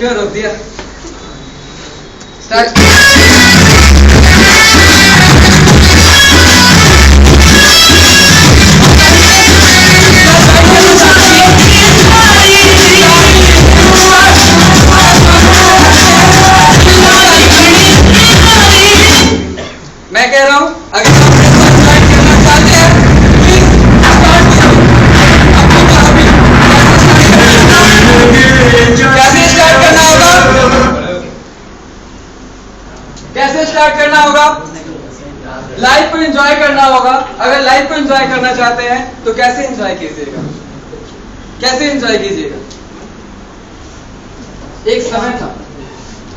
क्यों रोक दिया? स्टार्ट। मैं कह रहा हूं अगर आप स्टार्ट करना चाहते हैं प्लीज स्टार्ट कीजिए। कैसे स्टार्ट करना होगा? कैसे स्टार्ट करना होगा? लाइफ को एंजॉय करना होगा। अगर लाइफ को एंजॉय करना चाहते हैं तो कैसे एंजॉय कीजिएगा? कैसे एंजॉय कीजिएगा? एक समय था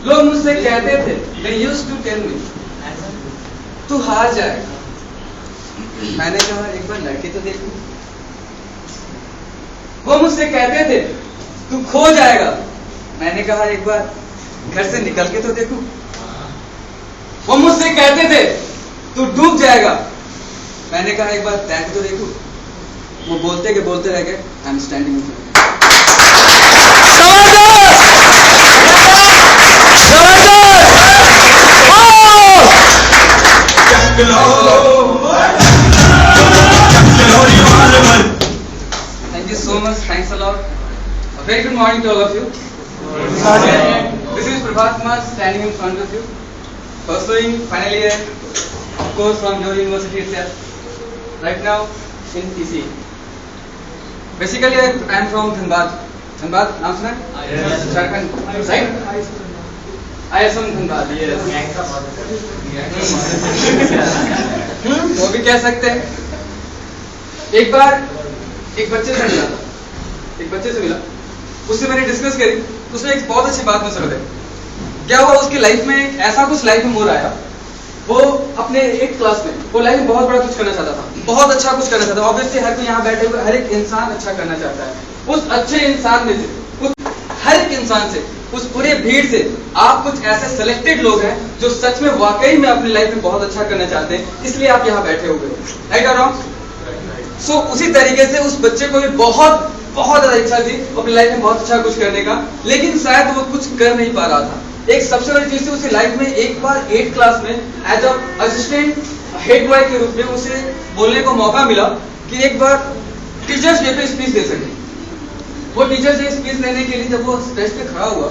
लोग मुझसे कहते थे, they used to tell me, तू हार जाएगा। मैंने कहा एक बार लड़के तो देखो। वो मुझसे कहते थे तू खो जाएगा। मैंने कहा एक बार घर से निकल के तो देखो। वो मुझसे कहते थे तू डूब जाएगा। मैंने कहा एक बार तैर के तो देखो। वो बोलते के बोलते रह गए। I am standing. Thank you so much. Thanks a lot. A very good morning to all of you. This is Prabhat Kumar standing in front of you, pursuing final year, of course, from your university itself. Right now in TC. Basically, I am from Dhanbad. Dhanbad, नाम सुना है? Yes. Jharkhand, right? I am from Dhanbad. Yes. वो भी कह सकते हैं। एक बार एक बच्चे से मिला, उससे मैंने डिस्कस करी। उसने एक बहुत अच्छी बात मुझसे बताई। क्या हुआ उसकी लाइफ में, ऐसा कुछ लाइफ में मोड़ आया। वो अपने एक क्लास में, वो लाइफ में बहुत बड़ा कुछ करना चाहता था, बहुत अच्छा कुछ करना चाहता था। ऑब्वियसली हर कोई यहाँ बैठे हुए हर एक इंसान अच्छा करना चाहता है। उस अच्छे इंसान में से, हर एक इंसान से, उस पूरे भीड़ से आप कुछ ऐसे सेलेक्टेड लोग हैं जो सच में वाकई में अपनी लाइफ में बहुत अच्छा करना चाहते हैं, इसलिए आप यहाँ बैठे हुए हो। राइट और रॉन्ग? सो उसी तरीके से उस बच्चे को भी बहुत ज्यादा इच्छा थी अपनी लाइफ में बहुत अच्छा कुछ करने का, लेकिन शायद वो कुछ कर नहीं पा रहा था। एक सबसे बड़ी चीज थी उसी लाइफ में, एक बार 8th क्लास में as a assistant head boy के रूप में उसे बोलने को मौका मिला कि एक बार टीचर्स डे पे स्पीच दे सके। वो टीचर्स डे स्पीच देने के लिए जब वो स्टेज पे खड़ा हुआ,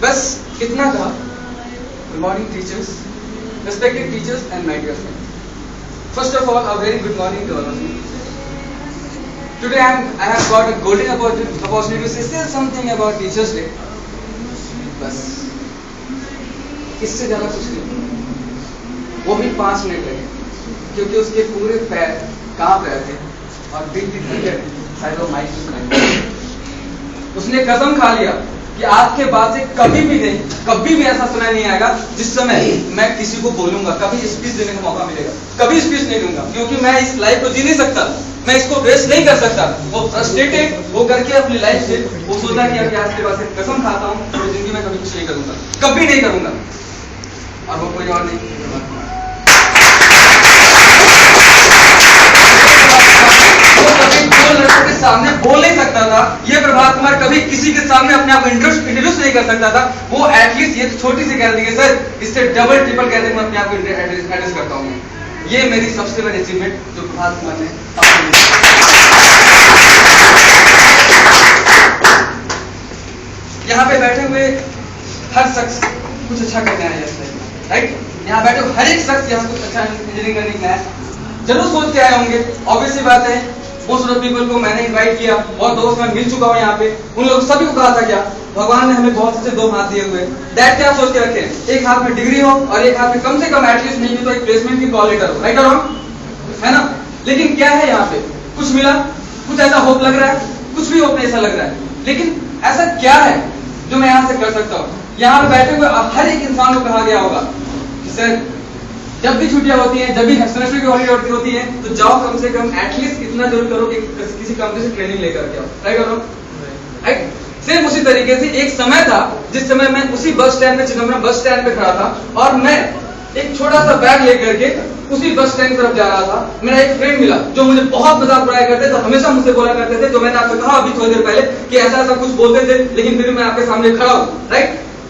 बस इतना कहा, good morning teachers, respected teachers and my dear friends. First of all, a very good morning to all of you. Today I have got a golden opportunity to say something about Teachers Day. बस इससे ज्यादा कुछ नहीं, वो भी 5 minute लगे, क्योंकि उसके पूरे पैर कांप रहे थे और शायद वो माइक सुनाई। उसने कसम खा लिया कि आज के बाद से कभी भी ऐसा सुना नहीं आएगा जिस समय मैं किसी को बोलूंगा, कभी स्पीच देने का मौका मिलेगा, कभी स्पीच नहीं दूंगा, क्योंकि मैं इस लाइफ को जी नहीं सकता, मैं इसको वेस्ट नहीं कर सकता। वो फ्रस्ट्रेटेड वो करके अपनी लाइफ से वो सोचा कि अभी आज के बाद से कसम खाता हूँ तो जिंदगी में कभी कुछ नहीं करूंगा, कभी नहीं करूंगा। और वो कोई और नहीं, के सामने बोल नहीं सकता था। ये प्रभात कुमार कभी किसी के सामने अपने आप इंट्रोड्यूस नहीं कर सकता था। वो एटलीस्ट ये छोटी सी कह दी कि सर इससे डबल ट्रिपल कहते मैं अपने आप को एड्रेस करता हूँ। ये मेरी सबसे बड़ी अचीवमेंट जो प्रभात कुमार ने यहाँ पे बैठे हुए हर शख्स कुछ अच्छा करने आया है, राइट? यहाँ बैठे हुए हर एक शख्स यहाँ कुछ अच्छा इंजीनियरिंग करने के आया, जरूर सोच के आए होंगे। ऑब्वियसली बात है, मोस्ट ऑफ पीपल को मैंने इनवाइट किया, बहुत दोस्त मैं मिल चुका हूँ यहाँ पे, उन लोग सभी को कहा था क्या भगवान ने हमें बहुत अच्छे 2 हाथ दिए हुए। दैट क्या सोच के रखे, एक हाथ में डिग्री हो और एक हाथ में कम से कम एटलीस्ट नहीं भी तो एक प्लेसमेंट की कॉल लेटर हो, राइट और रॉन्ग, है ना? लेकिन क्या है यहाँ पे, कुछ मिला, कुछ ऐसा होप लग रहा है, कुछ भी होप नहीं ऐसा लग रहा है, लेकिन ऐसा क्या है जो मैं यहाँ से कर सकता हूँ? यहाँ पे बैठे हुए हर एक इंसान को कहा गया होगा कि सर जब भी छुट्टियां होती हैं, जब भी सेमेस्टर की हॉलीडे होती है, तो जाओ कम से कम एटलीस्ट इतना जरूर करो कि किसी कंपनी से ट्रेनिंग लेकर के आओ, राइट करो, राइट? सेम उसी तरीके से एक समय था जिस समय मैं उसी बस स्टैंड में, चिदम्बरम बस स्टैंड पे खड़ा था और मैं एक छोटा सा बैग लेकर के उसी बस स्टैंड की तरफ जा रहा था। मेरा एक फ्रेंड मिला जो मुझे बहुत मजाक उड़ाया करते थे, हमेशा मुझसे बोला करते थे, जो मैंने आपसे कहा अभी थोड़ी देर पहले कि ऐसा ऐसा कुछ बोलते थे, लेकिन फिर मैं आपके सामने खड़ा हूं, राइट।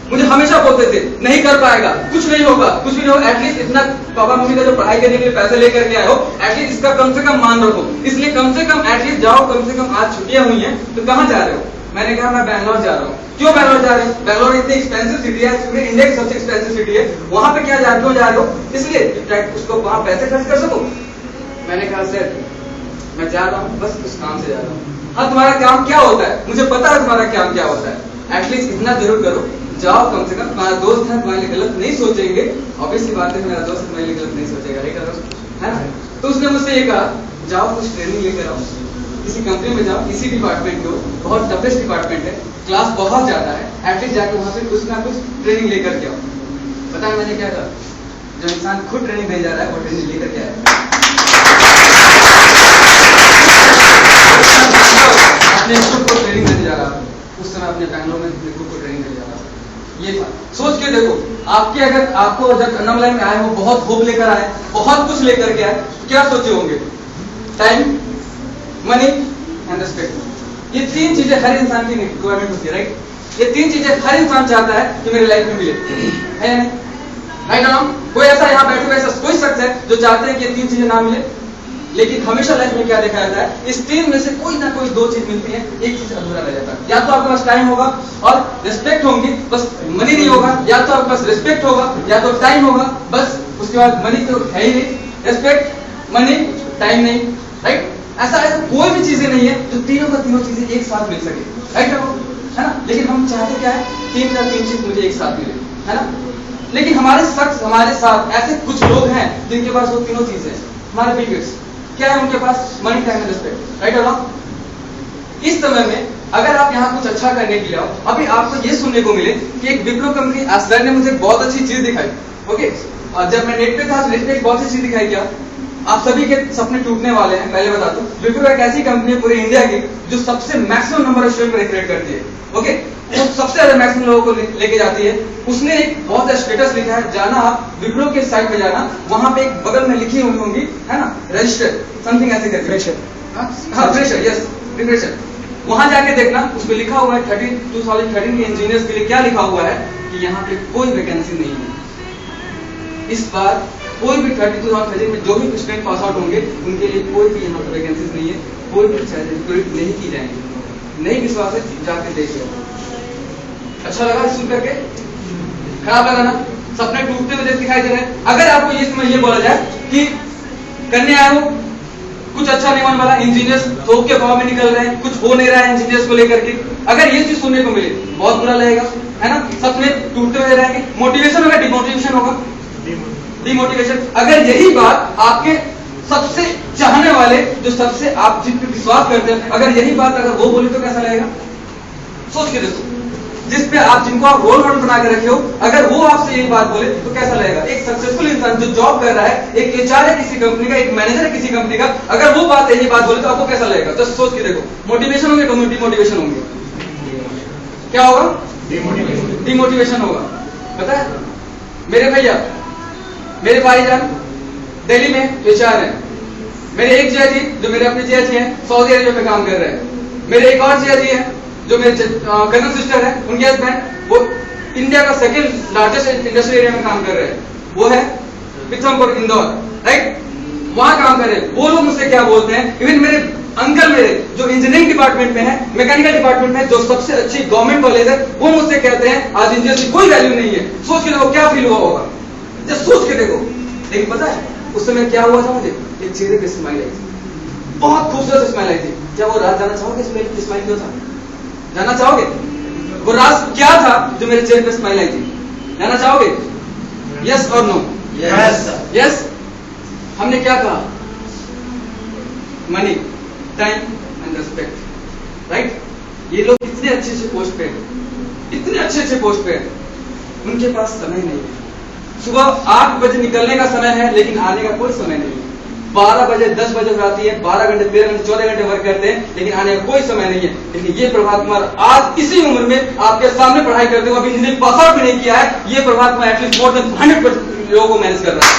मुझे हमेशा बोलते थे नहीं कर पाएगा, कुछ नहीं होगा, कुछ भी नहीं होगा, एटलीस्ट इतना पापा मम्मी का जो पढ़ाई करने के लिए पैसे लेकर के आए हो, एटलीस्ट इसका कम से कम मान रखो, इसलिए कम से कम एटलीस्ट जाओ, कम से कम आज छुट्टियां हुई हैं तो कहाँ जा रहे हो? मैंने कहा मैं बैंगलोर जा रहा हूँ। क्यों बैंगलोर जा रहे हो? बैंगलोर इतनी एक्सपेंसिव सिटी है, पूरे इंडिया की सबसे एक्सपेंसिव सिटी है, वहां पे क्या क्यों जा रहे हो? इसलिए उसको वहां पैसे खर्च कर सको। मैंने कहा सर मैं जा रहा हूँ, बस उस काम से जा रहा हूँ। हाँ तुम्हारा काम क्या होता है? मुझे पता है तुम्हारा काम क्या होता है, एटलीस्ट इतना जरूर करो, जाओ कम से कम, तुम्हारा दोस्त है तुम्हारे लिए गलत नहीं सोचेंगे, ऑब्वियसली बात है मेरा दोस्त तुम्हारे लिए गलत नहीं सोचेगा, है ना। तो उसने मुझसे ये कहा जाओ कुछ ट्रेनिंग लेकर आओ, किसी कंपनी में जाओ, इसी डिपार्टमेंट को, बहुत टफेस्ट डिपार्टमेंट है, क्लास बहुत ज्यादा है, एटलीस्ट जाकर वहां से कुछ ना कुछ ट्रेनिंग लेकर के आओ। पता है मैंने क्या कहा? जो इंसान खुद ट्रेनिंग दे जा रहा है वो ट्रेनिंग लेकर के आया। अपने खुद को ट्रेनिंग देने जा रहा, उस समय अपने बैंगलोर में खुद को ट्रेनिंग देने जा रहा, ये था। सोच के देखो, आपके अगर आपको जब अनमलाई में आए हो, बहुत होप लेकर आए, बहुत कुछ लेकर के आए, क्या सोचे होंगे? Time, money and respect. ये तीन चीजें हर इंसान की रिक्वायरमेंट होती है, राइट। ये तीन चीजें हर इंसान चाहता है कि मेरी लाइफ में मिले, है नहीं? राइट ना? कोई ऐसा यहाँ बैठे हुए ऐसा कोई शख्स है जो चाहते हैं कि ये तीन चीजें ना मिले, लेकिन हमेशा लाइफ में क्या देखा जाता है? इस तीन में से कोई ना कोई दो चीज मिलती है, एक चीज अधूरा रह जाता है। या तो आपके पास टाइम होगा और रिस्पेक्ट होंगी, बस मनी नहीं होगा, या तो आपके पास रिस्पेक्ट होगा या तो टाइम होगा, बस उसके बाद मनी तो है ही नहीं, रिस्पेक्ट मनी टाइम नहीं, राइट। ऐसा कोई भी चीजें नहीं है जो तीनों का तीनों चीजें एक साथ मिल सके, राइट है ना। लेकिन हम चाहते क्या है? तीन का तीन चीज मुझे एक साथ मिले, है ना। लेकिन हमारे साथ ऐसे कुछ लोग हैं जिनके पास वो तीनों चीजें हैं। हमारे बिल गेट्स क्या है उनके पास? Money time and respect, right और इस समय में अगर आप यहाँ कुछ अच्छा करने के लिए आओ, अभी आपको ये सुनने को मिले कि एक विप्रो कंपनी सर ने मुझे बहुत अच्छी चीज दिखाई, ओके। और जब मैं नेट पे था, नेट पे एक बहुत अच्छी चीज दिखाई, क्या आप सभी के सपने टूटने वाले हैं। पहले बता दूं, विप्रो एक ऐसी कंपनी है पूरे इंडिया की जो सबसे मैक्सिमम नंबर ऑफ स्टूडेंट को रिक्रूट करती है, ओके। वो सबसे ज्यादा मैक्सिमम लोगों को लेके जाती है। उसने एक बहुत स्टेटस लिखा है, जाना आप विप्रो के साइट पे जाना, वहां पे एक बगल में लिखी हुई होंगी, है ना, रजिस्टर समथिंग ऐसे करके, फ्रेशर, हाँ फ्रेशर, यस रिफ्रेशर। वहां जाके देखना, उसमें लिखा हुआ है 2013 के इंजीनियर्स के लिए क्या लिखा हुआ है कि यहाँ पे कोई वैकेंसी नहीं है। इस बार कोई भी 2013 में जो भी स्टूडेंट पास आउट होंगे उनके लिए कोई भी यहाँ पर वैकेंसीज नहीं है, कोई भी रिक्रूट नहीं की जाएंगी। नहीं विश्वास है जाके देख लो। अच्छा लगा सुन करके? खराब लगा ना? सपने टूटते हुए दिखाई दे रहे हैं। अगर आपको ये समय ये बोला जाए कि करने आए हो कुछ अच्छा नहीं होने वाला, इंजीनियर्स थोक के भाव में निकल रहे हैं, कुछ हो नहीं रहा है इंजीनियर्स को लेकर के, अगर ये चीज सुनने को मिले बहुत बुरा लगेगा, है ना। सपने टूटते हुए रहेंगे, मोटिवेशन होगा, डिमोटिवेशन होगा, डिमोटिवेशन। अगर यही बात आपके सबसे चाहने वाले, जो सबसे आप जिन पे विश्वास करते हैं, अगर यही बात अगर वो बोले तो कैसा लगेगा? सोच के देखो, जिस पे आप जिनको आप रोल मॉडल बना के रखे हो, अगर वो आपसे यही बात बोले तो कैसा लगेगा? एक सक्सेसफुल इंसान जो जॉब कर रहा है, एक एचआर है किसी कंपनी का, एक मैनेजर है किसी कंपनी का, अगर वो बात यही बात बोले तो आपको कैसा लगेगा? जस्ट सोच के देखो, मोटिवेशन होंगे, डिमोटिवेशन होंगे, क्या होगा? डिमोटिवेशन होगा। पता है मेरे भैया, मेरे भाईजान दिल्ली में एचआर है, मेरे एक जिया जी जो मेरे अपने जिया जी हैं सऊदी अरेबिया में काम कर रहे हैं, मेरे एक और जिया जी हैं जो मेरे कजन सिस्टर है, उनके हस्बैंड वो इंडिया का सेकंड लार्जेस्ट इंडस्ट्रियल एरिया में काम कर रहे हैं, वो है पिथमपुर इंदौर, राइट, वहां काम कर रहे हैं। वो लोग मुझसे क्या बोलते हैं, इवन मेरे अंकल मेरे जो इंजीनियरिंग डिपार्टमेंट में है, मैकेनिकल डिपार्टमेंट में जो सबसे अच्छी गवर्नमेंट कॉलेज है, वो मुझसे कहते हैं आज इंजीनियर की कोई वैल्यू नहीं है। सोच के देखो क्या फील हुआ होगा, जस्ट सोच के देखो। लेकिन पता है उस समय क्या हुआ था? मुझे एक चेहरे पे स्माइल आई थी, बहुत खूबसूरत स्माइल आई थी। क्या वो राज जाना चाहोगे स्माइल क्यों था? जानना चाहोगे वो राज क्या था जो मेरे चेहरे पे स्माइल आई थी? जानना चाहोगे? यस और नो? यस। यस। हमने क्या कहा? Money, time and respect, right. ये लोग इतने अच्छे पोस्ट पे, इतने अच्छे पोस्ट पे, उनके पास समय नहीं है। सुबह 8 बजे निकलने का समय है, लेकिन आने का कोई समय नहीं है। 12 बजे 10 बजे हो जाती है, 12 घंटे 13 घंटे 14 घंटे वर्क करते हैं, लेकिन आने का कोई समय नहीं है। लेकिन ये प्रभात कुमार आज इसी उम्र में आपके सामने पढ़ाई करते हुए अभी इंजीनियरिंग पास आउट भी नहीं किया है, ये Prabhat Kumar at least more than 100% लोगों को मैनेज कर रहा है।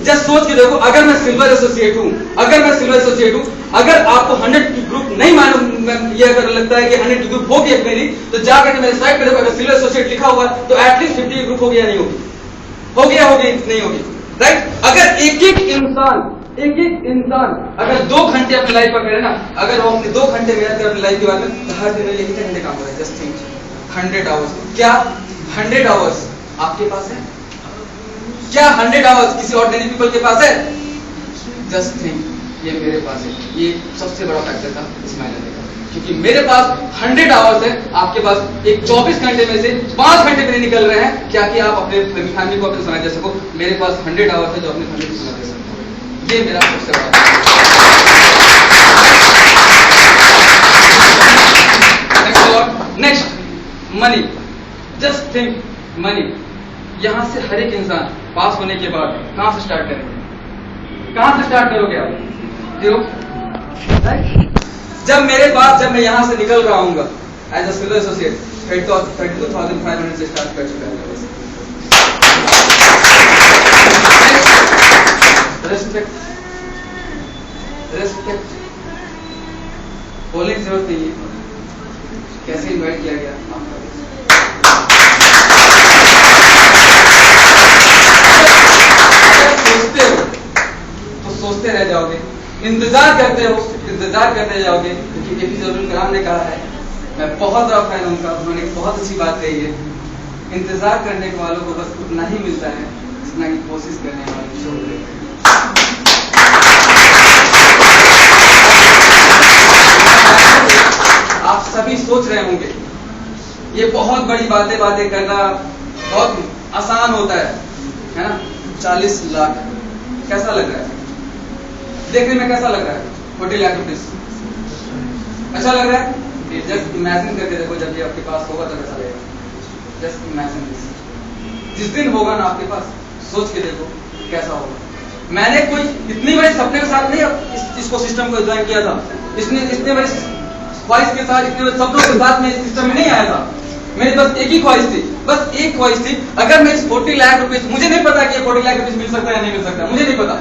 आज सोच के देखो, अगर मैं सिल्वर एसोसिएट हूं, अगर आपको 100 की ग्रुप नहीं मालूम, ये अगर लगता है कि 100 की ग्रुप होगी मेरी, तो जाकर के मेरे साइट पे देखो, अगर सिल्वर एसोसिएट लिखा हुआ तो एटलीस्ट 50 की ग्रुप होगी या नहीं होगी? होगी नहीं होगी, राइट? अगर एक एक इंसान अगर 2 घंटे अपनी लाइफ पर करे ना, अगर वो अपने 2 घंटे मेहनत करे अपनी लाइफ के बारे में, तो हर दिन में कितने घंटे काम करे? Just think, 100 hours. क्या 100 आवर्स आपके पास है? क्या 100 आवर्स किसी ऑर्डिनरी पीपल के पास है? जस्ट थिंक, ये मेरे पास है। ये सबसे बड़ा फैक्टर था इस महीने का, क्योंकि मेरे पास 100 आवर्स है, आपके पास एक 24 घंटे में से 5 घंटे भी नहीं निकल रहे हैं, क्या कि आप अपने फैमिली को अपने समय दे सको। मेरे पास 100 आवर्स है जो अपनी फैमिली को समय दे सकते। ये मेरा सबसे बड़ा next, money. Just think, money. यहां से हर एक इंसान पास होने के बाद कहां से स्टार्ट करेंगे? कहां से स्टार्ट करोगे आप? क्यों? जब मैं यहां से निकल रहा हूंगा एज अ सिल्वर एसोसिएट, 32,500 से स्टार्ट कर चुका है। रेस्पेक्ट बोलने की जरूरत नहीं है। कैसे इन्वाइट किया गया आपका? सोचते हो तो सोचते रह जाओगे, इंतजार करते जाओगे, क्योंकि एपीजे अब्दुल कलाम ने कहा है, मैं बहुत बड़ा फैन हूं उनका, उन्होंने एक बहुत अच्छी बात कही है, इंतजार करने वालों को बस उतना ही मिलता है जितना कि कोशिश करने वालों को छोड़ देते हैं। आप सभी सोच रहे होंगे ये बहुत बड़ी बातें करना बहुत आसान होता है ना? 40 लाख कैसा लग रहा है? देखने में कैसा लग रहा है? 40 लाख रुपीज अच्छा लग रहा है? जस्ट इमेजिन करके देखो, जब ये आपके पास होगा तो कैसा लगेगा। जस्ट इमेजिन दिस, जिस दिन होगा ना आपके पास, सोच के देखो कैसा होगा। मैंने कोई इतनी बड़ी सपने के साथ नहीं इसको सिस्टम को ज्वाइन किया था, इतने बड़ी ख्वाहिश के साथ, इतने बड़े सपनों के साथ मैं इस सिस्टम में नहीं आया था। मेरी बस एक ही ख्वाहिश थी, बस एक ख्वाहिश थी, अगर मैं इस 40 लाख रुपीज, मुझे नहीं पता कि ये 40 लाख रुपीज मिल सकता है या नहीं मिल सकता, मुझे नहीं पता।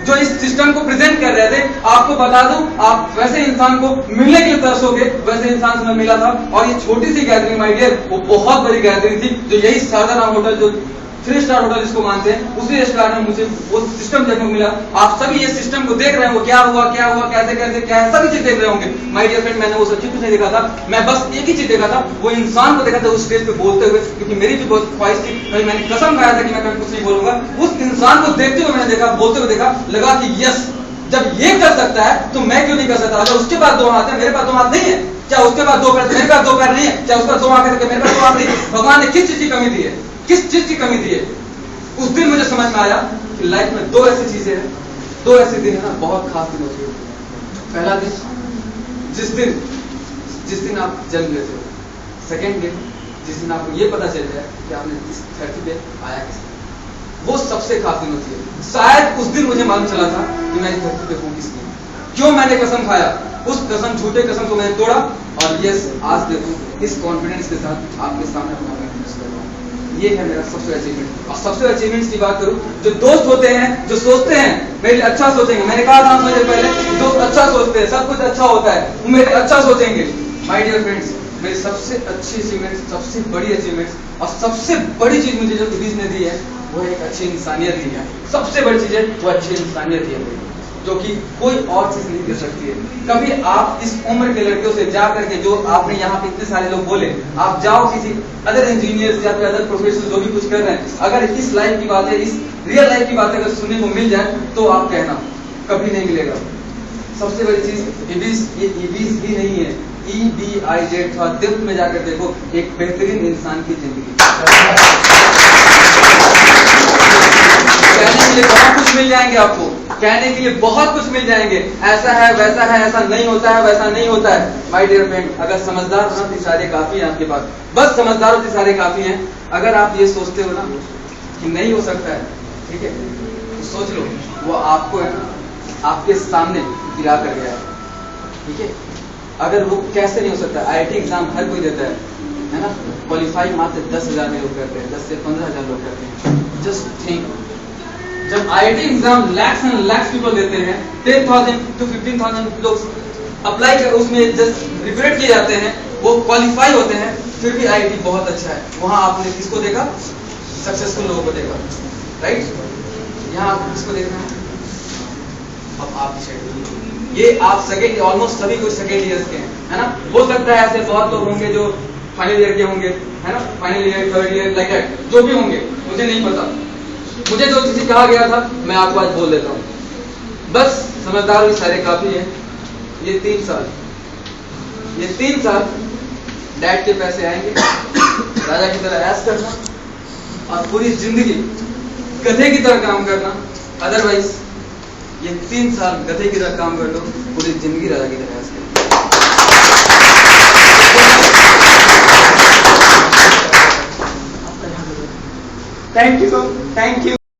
जो इस सिस्टम को प्रेजेंट कर रहे थे, आपको बता दूं, आप वैसे इंसान को मिलने के लिए तरसोगे, वैसे इंसान से मैं मिला था। और ये छोटी सी गैदरिंग माय डियर, वो बहुत बड़ी गैदरिंग थी, जो यही शारदा होटल, जो 3 स्टार होटल जिसको मानते हैं, उसी रेस्टोरेंट में मुझे वो सिस्टम देखने को मिला। आप सभी ये सिस्टम को देख रहे हैं, वो क्या हुआ, कैसे क्या है, सभी चीज देख रहे होंगे। माय डियर फ्रेंड, मैंने वो सब चीज कुछ नहीं देखा था, मैं बस एक ही चीज देखा था, वो इंसान को देखा था उस स्टेज पे बोलते हुए, क्योंकि मेरी भी बहुत ख्वाहिश थी, भाई मैंने कसम खाया था कि मैं कभी कुछ नहीं बोलूंगा। उस इंसान को देखते हुए मैंने देखा, बोलते हुए देखा, लगा कि यस, जब ये कर सकता है तो मैं क्यों नहीं कर सकता? अगर उसके पास 2 हाथ है, मेरे पास 2 हाथ नहीं है, क्या उसके पास 2 पैर, मेरे पास 2 पैर नहीं है, क्या उसका 2 आंखें, मेरे पास 2 आंखें नहीं है? भगवान ने किस चीज की कमी दी है? किस चीज की कमी दी है? उस दिन मुझे समझ में आया कि लाइफ में 2 ऐसी चीजें हैं, 2 ऐसे दिन है ना, बहुत खास दिन होती है। पहला दिन, जिस दिन आप जन्म लेते हो। सेकेंड दिन, जिस दिन आपको ये पता चल जाए कि आपने इस धरती पे आया किस, वो सबसे खास दिन होती है। शायद उस दिन मुझे मालूम चला था कि मैं इस धरती पे हूं किस लिए, क्यों मैंने कसम खाया, उस कसम, झूठे कसम को मैंने तोड़ा, और यस, आज देखो इस कॉन्फिडेंस के साथ आपके सामने अपना कर रहा हूं। ये है मेरा सबसे अचीवमेंट। और सबसे अचीवमेंट्स की बात करूं, जो दोस्त होते हैं, जो सोचते हैं मेरे लिए अच्छा सोचेंगे, मैंने कहा था मुझे पहले, दोस्त अच्छा सोचते हैं, सब कुछ अच्छा होता है, वो मेरे अच्छा सोचेंगे। माय डियर फ्रेंड्स, मेरी सबसे अच्छी अचीवमेंट, सबसे बड़ी अचीवमेंट और सबसे बड़ी चीज मुझे जो एपीजे ने दी है, वो एक अच्छी इंसानियत दी है। सबसे बड़ी चीज है वो अच्छी इंसानियत दी है, जो कि कोई और चीज नहीं दे सकती है। कभी आप इस उम्र के लड़कियों से जा करके, जो आपने यहाँ पे इतने सारे लोग बोले, आप जाओ किसी अदर इंजीनियर्स या फिर अदर प्रोफेशनल जो भी कुछ कर रहे हैं, अगर इस लाइफ की बातें, इस रियल लाइफ की बातें अगर सुनने को मिल जाए, तो आप कहना कभी नहीं मिलेगा। सबसे बड़ी चीज एबीज, ये एबीज भी नहीं है, EBIZ था। दिल में जाकर देखो, एक बेहतरीन इंसान की जिंदगी। कहने के लिए बहुत कुछ मिल जाएंगे आपको, कहने के लिए बहुत कुछ मिल जाएंगे, ऐसा है, वैसा है, ऐसा नहीं होता है, वैसा नहीं होता है। माय डियर फ्रेंड, अगर समझदार हो ना, इशारे काफी हैं आपके पास, बस समझदार हो, इशारे काफी हैं। अगर आप ये सोचते हो ना कि नहीं हो सकता है, ठीक है, तो सोच लो, वो आपको है ना, आपके सामने गिरा कर गया है, ठीक है। अगर वो कैसे नहीं हो सकता, आईआईटी एग्जाम हर कोई देता है ना, क्वालिफाई मात्र 10,000 लोग करते हैं, 10 से 15,000 लोग करते हैं। जस्ट थिंक, जब IIT exam lakhs and lakhs people देते हैं, 10,000 to 15,000 लोग अप्लाई कर उसमें जस्ट प्रिपेयर किए जाते हैं, वो क्वालिफाई होते हैं, फिर भी आईआईटी बहुत अच्छा है। वहां आपने किसको देखा? सक्सेसफुल लोगों को देखा, राइट? यहाँ आप किसको देख रहे हैं? अब आप ये आप सेकेंड, ऑलमोस्ट सभी कुछ सेकेंड ईयर्स के हैं, है ना? हो सकता है ऐसे बहुत लोग होंगे जो फाइनल ईयर के होंगे, है ना, final year, third year, like that, जो भी होंगे, मुझे नहीं पता। मुझे जो चीज कहा गया था मैं आपको आज बोल देता हूँ। बस समझदार भी सारे काफी है। ये 3 साल डैड के पैसे आएंगे, राजा की तरह ऐश करना और पूरी जिंदगी गधे की तरह काम करना। अदरवाइज ये 3 साल गधे की तरह काम कर लो, पूरी जिंदगी राजा की तरह ऐश करो। Thank you, thank you.